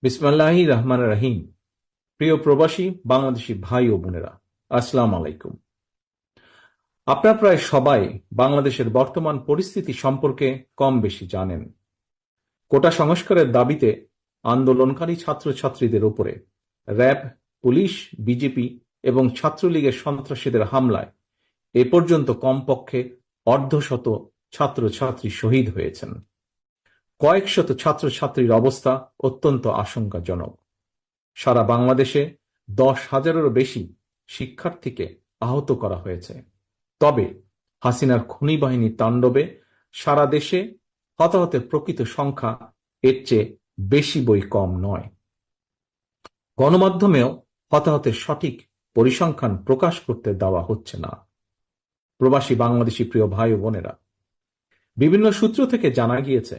বিসমিল্লাহির রহমানির রহিম। প্রিয় প্রবাসী বাংলাদেশি ভাই ও বোনেরা, আসসালামু আলাইকুম। আপনারা প্রায় সবাই বাংলাদেশের বর্তমান পরিস্থিতি সম্পর্কে কম বেশি জানেন। কোটা সংস্কারের দাবিতে আন্দোলনকারী ছাত্রছাত্রীদের উপরে র্যাব, পুলিশ, বিজেপি এবং ছাত্রলীগের সন্ত্রাসীদের হামলায় এ পর্যন্ত কমপক্ষে অর্ধশত ছাত্রছাত্রী শহীদ হয়েছেন। কয়েক শত ছাত্রছাত্রীর অবস্থা অত্যন্ত আশঙ্কাজনক। সারা বাংলাদেশে 10,000-এরও বেশি শিক্ষার্থীকে আহত করা হয়েছে। তবে হাসিনার খুনি বাহিনীর তাণ্ডবে সারা দেশে হতাহতের প্রকৃত সংখ্যা এর চেয়ে বেশি বই কম নয়। গণমাধ্যমেও হতাহতের সঠিক পরিসংখ্যান প্রকাশ করতে দেওয়া হচ্ছে না। প্রবাসী বাংলাদেশি প্রিয় ভাই ও বোনেরা, বিভিন্ন সূত্র থেকে জানা গিয়েছে